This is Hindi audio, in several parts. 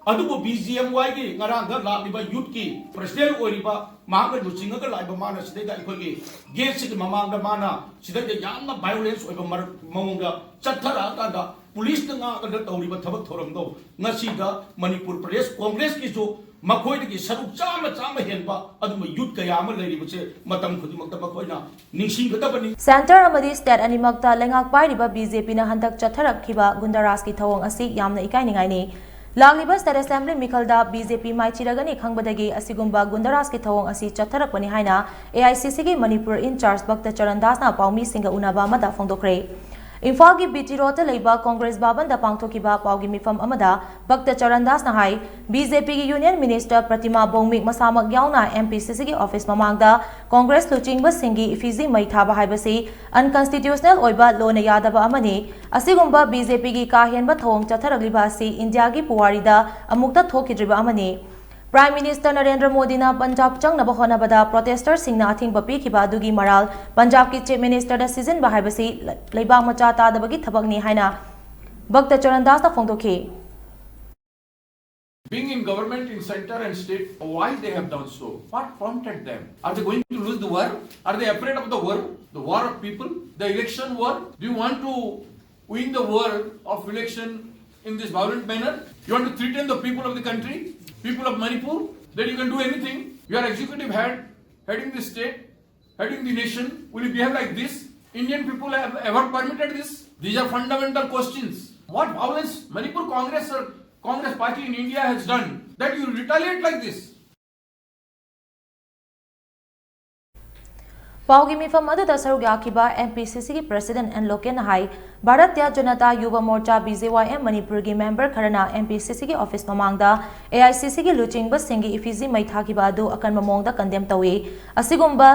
अदुबो BGMY की ngaraga लालिबा youth की president ओरिबा मांग लुचिंगा लाइबा माना सिदैदा इखोगी गेट सिग ममांगा माना सिदैदा यामना violence ओइबा ममंगा चथरा कादा पुलिस नंगा अगर तौरिबा थबक थोरमदो ngasiga मणिपुर प्रदेश कांग्रेस की जो मखोइदगी सरुक चामा हेनबा अदुम youth कया अमा लैरिबसे मतम खुदिमक्ता मखोइना निंगसिंगदबनी सेंटर अमदी स्टेट अनिमक्ता लेंगाक पाइरिबा बीजेपी ना हंदक चथरखिबा गुंडाराज की थवंग असि यामना इकाइनिंगाइनी लांगलिबा स्टेट असेंबली मिखलदा बीजेपी माइचिरगनी खंगबदगी असिगुंबा गुंडाराज की थवंग असि चथरकपनी हाइना AICC की मणिपुर इंचार्ज भक्त चरणदास ना पाउमी सिंगा उनाबा अमदा फोंदोखरे इम्फाल की बीटी रोड लेबा कांग्रेस बाबन दा पांगथोकिबा पाउगी मिफम अमदा भक्त चरणदास ना हाई बीजेपी की यूनियन मिनिस्टर प्रतिमा बोंगमिक मसामक यावना MPCC की ऑफिस ममांगदा कांग्रेस लुचिंगबा सिंगी इफिजी मई थाबा हाइबसी अनकॉन्स्टिट्यूशनल ओइबा लोन यादबा अमनी असिगुंबा बीजेपी की काहेनबा थवंग चथरगलिबा असि इंडिया की पुवारीदा अमुक्ता थोकिद्रिबा अमनी प्राइम मिनिस्टर नरेंद्र मोदी ना पंजाब चंगनबा होनबदा प्रोटेस्टर सिंगना अथिंगबा पीखिबा दुगी मराल पंजाब की चीफ मिनिस्टर दा सीजन बाहाइबसी लेबा मचा तादबगी थबकनी हाइना भक्त चरणदास ना फोंदोखी Being in government in center and state, why they have done so? What prompted them? Are they going to lose the war? Are they afraid of the war of people, the election war? Do you want to win the war of election in this violent manner? You want to threaten the people of the country, people of Manipur, that you can do anything? You are executive head, heading the state, heading the nation. Will you behave like this? Indian people have ever permitted this? These are fundamental questions. What violence Manipur Congress party in India has done that you retaliate like this? पाउगी मिफम अदुदा सरुग याखिबा MPCC की प्रेसिडेंट एंड लोकेन हाई भारतीय जनता युवा मोर्चा BJYM मणिपुर की मेंबर खरना MPCC की ऑफिस ममांगदा AICC की लुचिंगबा सिंगी इफिजी मई थाखिबा अदु अकन ममोंगदा कंडेम तवे असिगुंबा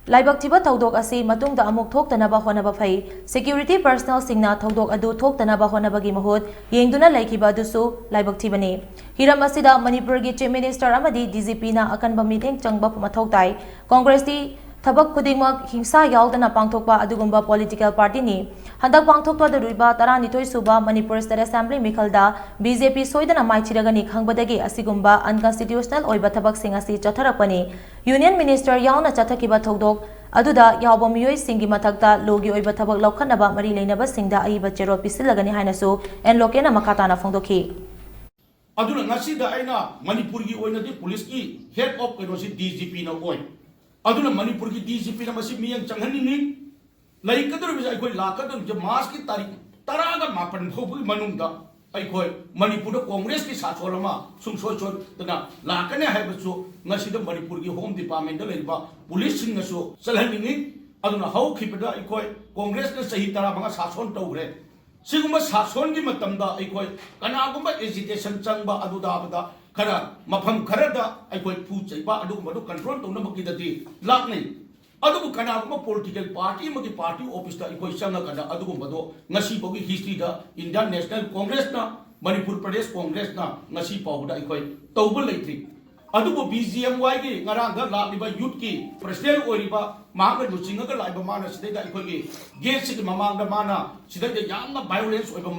लाइबक्तिबा थौदोक असि मतुंगदा अमुक थोक्तनबा होनबा फै सिक्युरिटी पर्सनल सिंगना थौदोक अदु थोक्तनबा होनबगी महुत येंगदुना लाइखिबा दुसु लाइबक्तिबनी हिरम असिदा मणिपुर की चीफ मिनिस्टर अमदी DGP ना अकनबा मीटिंग चंगबा मथौ ताई कांग्रेस दी थबक खुदिमक हिंसा यावदना पांगथोकबा अदुगुंबा पॉलिटिकल पार्टी नि हंदक पांगथोकबा दरुइबा 12 सुबा मणिपुर स्टेट असेंबली मिखलदा BJP सोइदना माइचिरगनी खंगबदगी असिगुंबा अनकॉन्स्टिट्यूशनल ओइबा थबक सिंग असि चथरकपनी यूनियन मिनिस्टर यावना चथकिबा थौदोक अदुदा यावबा मियोय सिंगी मथकता लोगी ओइबा थबक लौखनबा मरी लेनबा सिंगदा अइबा चेरो पिसिलगनी हाइनसु एन लोकेना मखाताना फोंदोखी अदुना ngasiदा आइना मणिपुर की ओइनदि पुलिस की हेड ऑफ केनोसी DGP ना ओइ अदुना मणिपुर की DGP ना मसी मियंग चंगहनिनि लाइकदर बिजा अखोय लाकदर जे मार्च की तारीख 10 मापन फोबुगी मनुंगदा अखोय मणिपुर कांग्रेस की सासोलमा सुंगसोय तना लाकने हाइबसु ngasiदा मणिपुर की होम डिपार्टमेंट लेबा पुलिस सिंगसु चलहनिनि अदुना हौखिबदा अखोय कांग्रेस ने सही 15 सासोन तौरे सिगुम सासोन की मतमदा अखोय कनागुम एजिटेशन चंगबा अदुदाबदा खरा मफम खरदा अखोय फुचैबा अदुगुमदु कंट्रोल तौनबकीददि लाकनै अदुबु कनागुम पॉलिटिकल पार्टी मगी पार्टी ऑफिस दा अखोय चंगकदा अदुगुमदो ngasi bogi हिस्ट्री दा इंडियन नेशनल कांग्रेस ना मणिपुर प्रदेश कांग्रेस ना ngasi पाउदा अखोय तौब लैथि अदुबु BGMY की ngaraga लालिबा youth की president ओरिबा मांग लुचिंगा लाइबा माना सिदैदा अखोयगी गेट सिग ममांगा माना सिदैदा यामना violence ओइबा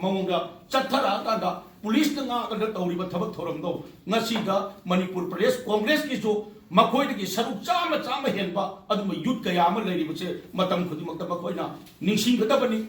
ममंगा चथरा कादा पुलिस नंगा अगर तौरिबा थबक थोरमदो ngasiga मणिपुर प्रदेश कांग्रेस की जो मखोइदगी सरुक चामा हेनबा अदुम youth कया अमा लैरिबसे मतम खुदिमक्ता मखोइना निंगसिंगदबनी